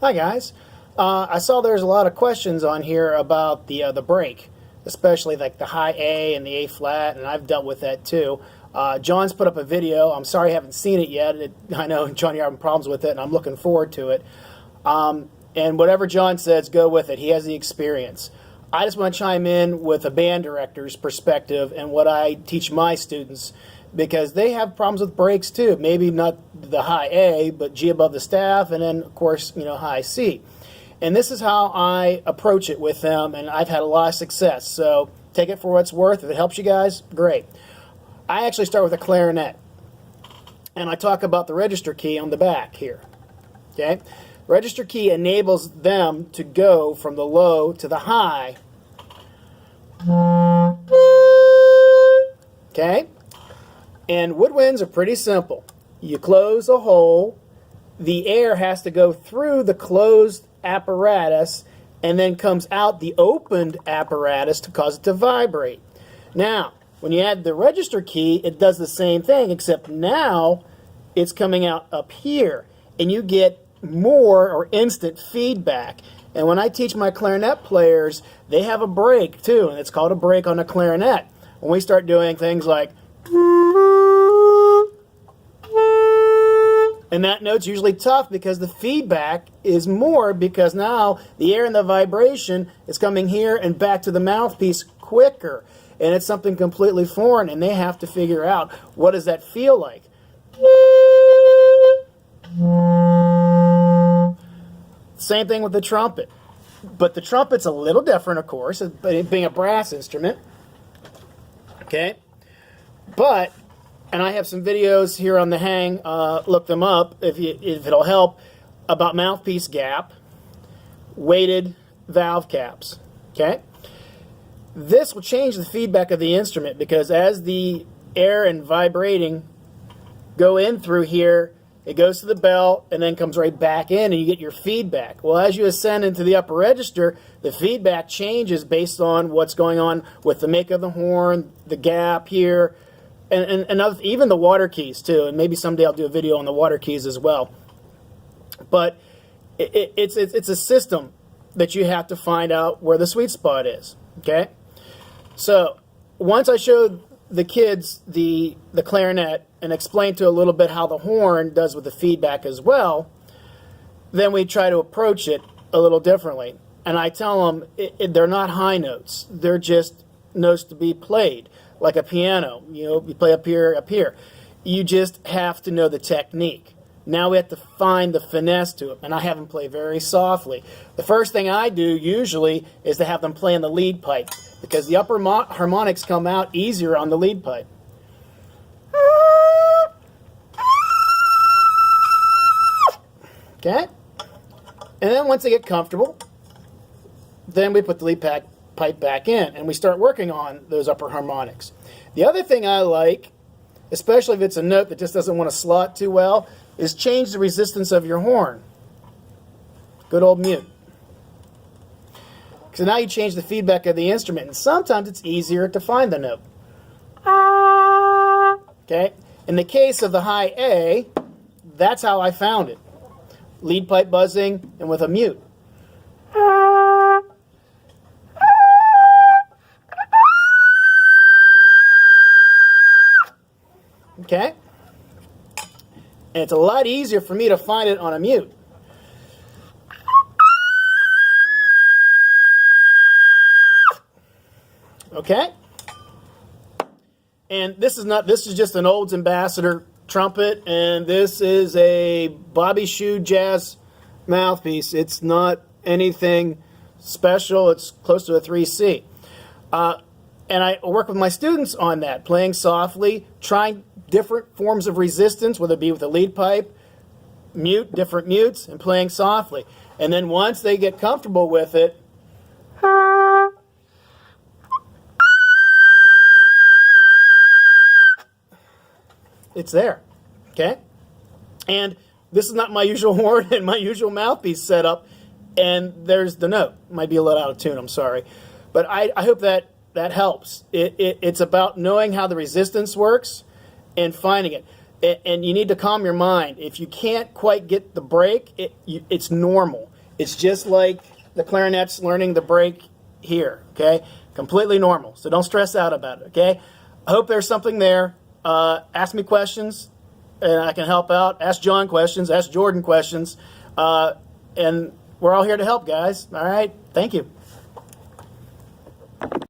Hi guys. I saw there's a lot of questions on here about the break, especially like the high A and the A flat, and I've dealt with that too. John's put up a video. I'm sorry I haven't seen it yet. I know John, you're having problems with it, and I'm looking forward to it. And whatever John says, go with it. He has the experience. I just want to chime in with a band director's perspective and what I teach my students, because they have problems with breaks too. Maybe not the high A, but G above the staff, and then of course, high C. And this is how I approach it with them, and I've had a lot of success. So take it for what it's worth. If it helps you guys, great. I actually start with a clarinet, and I talk about the register key on the back here. Okay, register key enables them to go from the low to the high. Okay. And woodwinds are pretty simple. You close a hole, the air has to go through the closed apparatus and then comes out the opened apparatus to cause it to vibrate. Now, when you add the register key, it does the same thing, except now it's coming out up here, and you get more or instant feedback. And when I teach my clarinet players, they have a break too, and it's called a break on a clarinet. When we start doing things like, and that note's usually tough because the feedback is more, because now the air and the vibration is coming here and back to the mouthpiece quicker. And it's something completely foreign, and they have to figure out, what does that feel like? Same thing with the trumpet. But the trumpet's a little different, of course, being a brass instrument. Okay? But, and I have some videos here on the hang, look them up if it'll help, about mouthpiece gap, weighted valve caps. Okay? This will change the feedback of the instrument, because as the air and vibrating go in through here, it goes to the bell and then comes right back in, and you get your feedback. Well, as you ascend into the upper register, the feedback changes based on what's going on with the make of the horn, the gap here, and other, even the water keys too. And maybe someday I'll do a video on the water keys as well. But it's a system that you have to find out where the sweet spot is. Okay? So once I showed the kids the clarinet and explained to a little bit how the horn does with the feedback as well, then we try to approach it a little differently. And I tell them they're not high notes. They're just notes to be played, like a piano. You play up here, up here. You just have to know the technique. Now we have to find the finesse to it, and I have them play very softly. The first thing I do usually is to have them play in the lead pipe, because the upper harmonics come out easier on the lead pipe. Okay? And then once they get comfortable, then we put the lead pipe back in, and we start working on those upper harmonics. The other thing I like, especially if it's a note that just doesn't want to slot too well, is change the resistance of your horn. Good old mute. So now you change the feedback of the instrument, and sometimes it's easier to find the note. Okay? In the case of the high A, that's how I found it. Lead pipe buzzing and with a mute. Okay? And it's a lot easier for me to find it on a mute. Okay? And this is just an Olds Ambassador trumpet, and this is a Bobby Shoe jazz mouthpiece. It's not anything special. It's close to a 3C. And I work with my students on that, playing softly, trying different forms of resistance, whether it be with a lead pipe, mute, different mutes, and playing softly. And then once they get comfortable with it, it's there. Okay? And this is not my usual horn and my usual mouthpiece setup, and there's the note. Might be a little out of tune, I'm sorry. But I hope that helps. It's about knowing how the resistance works and finding it. And you need to calm your mind. If you can't quite get the break, it's normal. It's just like the clarinet's learning the break here, okay? Completely normal, so don't stress out about it, okay? I hope there's something there. Ask me questions, and I can help out. Ask John questions, ask Jordan questions, and we're all here to help, guys. All right? Thank you.